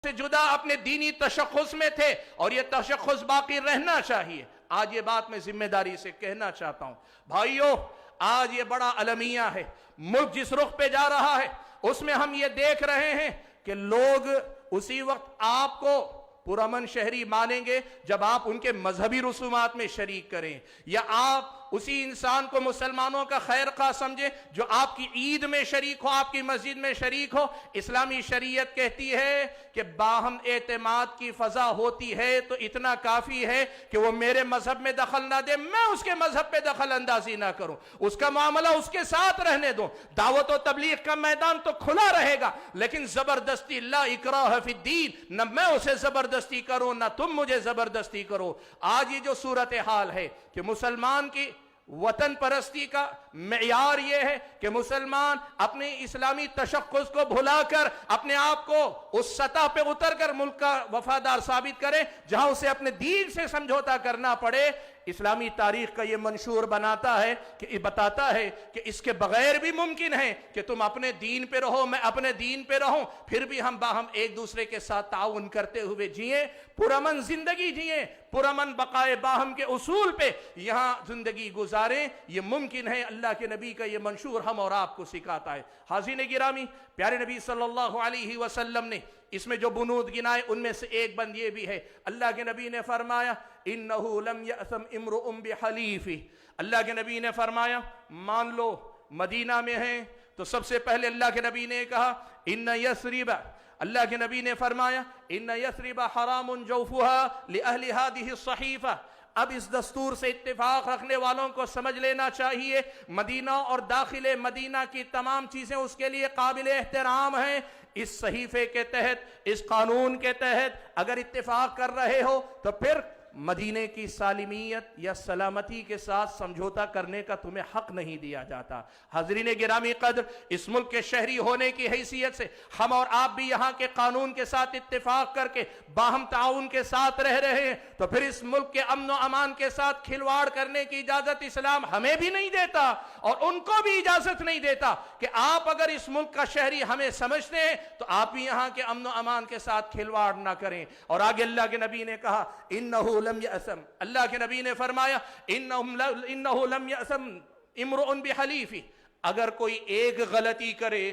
سے جدا اپنے دینی تشخص میں تھے اور یہ تشخص باقی رہنا چاہیے۔ آج یہ بات میں ذمہ داری سے کہنا چاہتا ہوں بھائیو، آج یہ بڑا المیہ ہے۔ ملک جس رخ پہ جا رہا ہے اس میں ہم یہ دیکھ رہے ہیں کہ لوگ اسی وقت آپ کو پرامن شہری مانیں گے جب آپ ان کے مذہبی رسومات میں شریک کریں، یا آپ اسی انسان کو مسلمانوں کا خیر خواہ سمجھیں جو آپ کی عید میں شریک ہو، آپ کی مسجد میں شریک ہو۔ اسلامی شریعت کہتی ہے کہ باہم اعتماد کی فضا ہوتی ہے تو اتنا کافی ہے کہ وہ میرے مذہب میں دخل نہ دے، میں اس کے مذہب پہ دخل اندازی نہ کروں، اس کا معاملہ اس کے ساتھ رہنے دو۔ دعوت و تبلیغ کا میدان تو کھلا رہے گا، لیکن زبردستی لا اکراہ فی الدین، نہ میں اسے زبردستی کروں نہ تم مجھے زبردستی کرو۔ آج یہ جو صورتحال ہے کہ مسلمان کی وطن پرستی کا معیار یہ ہے کہ مسلمان اپنے اسلامی تشخص کو بھلا کر اپنے آپ کو اس سطح پہ اتر کر ملک کا وفادار ثابت کرے جہاں اسے اپنے دین سے سمجھوتا کرنا پڑے۔ اسلامی تاریخ کا یہ منشور بتاتا ہے کہ اس کے بغیر بھی ممکن ہے کہ تم اپنے دین پہ رہو، میں اپنے دین پہ رہوں، پھر بھی ہم باہم ایک دوسرے کے ساتھ تعاون کرتے ہوئے جئیں، پرامن زندگی جئیں، پرامن بقائے باہم کے اصول پہ یہاں زندگی گزاریں۔ یہ ممکن ہے، اللہ کے نبی کا یہ منشور ہم اور آپ کو سکھاتا ہے۔ حاضرین گرامی، پیارے نبی صلی اللہ علیہ وسلم نے اس میں جو بنود گنائے ان میں سے ایک بند یہ بھی ہے، اللہ کے نبی نے فرمایا انہو لم یأثم امرؤ بحلیفہ۔ اللہ کے نبی نے فرمایا مان لو مدینہ میں ہیں تو سب سے پہلے اللہ کے نبی نے کہا ان یثرب، اللہ کے نبی نے فرمایا ان یثرب حرام جوفہا لأہل ہذہ الصحیفہ۔ اب اس دستور سے اتفاق رکھنے والوں کو سمجھ لینا چاہیے مدینہ اور داخل مدینہ کی تمام چیزیں اس کے لیے قابل احترام ہیں۔ اس صحیفے کے تحت، اس قانون کے تحت اگر اتفاق کر رہے ہو تو پھر مدینہ کی سالمیت یا سلامتی کے ساتھ سمجھوتا کرنے کا تمہیں حق نہیں دیا جاتا۔ حاضرین گرامی قدر، اس ملک کے شہری ہونے کی حیثیت سے ہم اور آپ بھی یہاں کے قانون کے ساتھ اتفاق کر کے باہم تعاون کے ساتھ رہ رہے ہیں، تو پھر اس ملک کے امن و امان کے ساتھ کھلواڑ کرنے کی اجازت اسلام ہمیں بھی نہیں دیتا اور ان کو بھی اجازت نہیں دیتا کہ آپ اگر اس ملک کا شہری ہمیں سمجھتے ہیں تو آپ بھی یہاں کے امن و امان کے ساتھ کھلواڑ نہ کریں۔ اور آگے اللہ کے نبی نے کہا انہو لم یأثم، اللہ کے نبی نے فرمایا انہو لم یأثم امرؤ بحلیفہ، اگر کوئی ایک غلطی کرے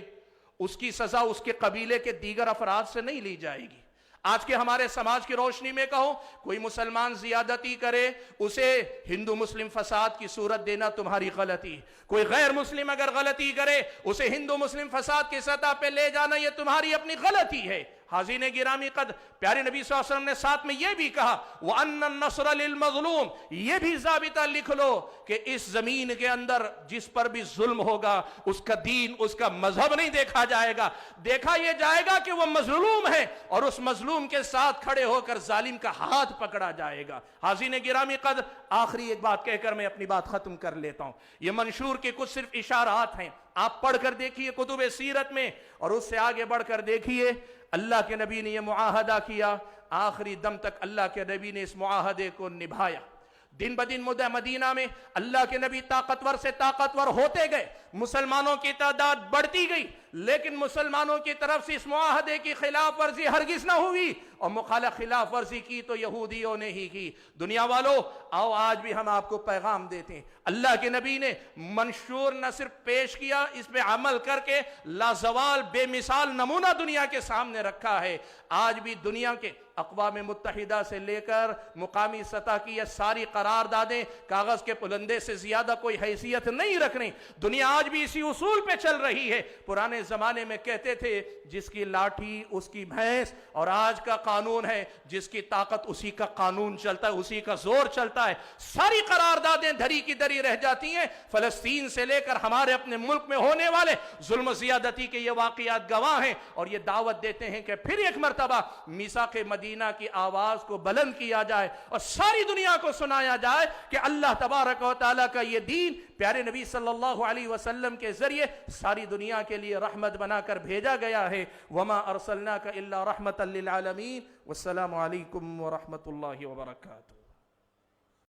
اس کی سزا اس کے قبیلے کے دیگر افراد سے نہیں لی جائے گی۔ آج کے ہمارے سماج کی روشنی میں کہو، کوئی مسلمان زیادتی کرے اسے ہندو مسلم فساد کی صورت دینا تمہاری غلطی، کوئی غیر مسلم اگر غلطی کرے اسے ہندو مسلم فساد کی سطح پہ لے جانا یہ تمہاری اپنی غلطی ہے۔ حاضرین گرامی قدر، پیارے نبی صلی اللہ علیہ وسلم نے ساتھ میں یہ بھی کہا وَأَنَّ النَّصْرَ لِلْمَظْلُومِ، یہ بھی ضابطہ لکھ لو کہ اس زمین کے اندر جس پر بھی ظلم ہوگا اس کا دین، اس کا مذہب نہیں دیکھا جائے گا، دیکھا یہ جائے گا کہ وہ مظلوم ہے اور اس مظلوم کے ساتھ کھڑے ہو کر ظالم کا ہاتھ پکڑا جائے گا۔ حاضرین گرامی قدر، آخری ایک بات کہہ کر میں اپنی بات ختم کر لیتا ہوں۔ یہ منشور کے کچھ صرف اشارات ہیں، آپ پڑھ کر دیکھیے کتب سیرت میں، اور اس سے آگے بڑھ کر دیکھیے اللہ کے نبی نے یہ معاہدہ کیا، آخری دم تک اللہ کے نبی نے اس معاہدے کو نبھایا۔ دن بدن مدینہ میں اللہ کے نبی طاقتور سے طاقتور ہوتے گئے، مسلمانوں کی تعداد بڑھتی گئی، لیکن مسلمانوں کی طرف سے اس معاہدے کی خلاف ورزی ہرگز نہ ہوئی، اور مخالف خلاف ورزی کی تو یہودیوں نے ہی کی۔ دنیا والو، آؤ آج بھی ہم آپ کو پیغام دیتے ہیں، اللہ کے نبی نے منشور نہ صرف پیش کیا، اس پہ عمل کر کے لازوال بے مثال نمونہ دنیا کے سامنے رکھا ہے۔ آج بھی دنیا کے اقوام متحدہ سے لے کر مقامی سطح کی یہ ساری قراردادیں کاغذ کے پلندے سے زیادہ کوئی حیثیت نہیں رکھنی۔ دنیا آج بھی اسی اصول پہ چل رہی ہے۔ پرانے زمانے میں کہتے تھے جس کی لاٹھی اس کی بھینس، اور آج کا قانون ہے جس کی طاقت اسی کا قانون چلتا ہے، اسی کا زور چلتا ہے۔ ساری قراردادیں دھری کی دھری رہ جاتی ہیں۔ فلسطین سے لے کر ہمارے اپنے ملک میں ہونے والے ظلم و زیادتی کے یہ واقعات گواہ ہیں، اور یہ دعوت دیتے ہیں کہ پھر ایک مرتبہ میثاق مدینہ کی آواز کو بلند کیا جائے اور ساری دنیا کو سنایا جائے کہ اللہ تبارک و تعالیٰ کا یہ دین پیارے نبی صلی اللہ علیہ وسلم کے ذریعے ساری دنیا کے لیے رحمت بنا کر بھیجا گیا ہے۔ وما ارسلناک الا رحمتا للعالمین۔ والسلام علیکم ورحمۃ اللہ وبرکاتہ۔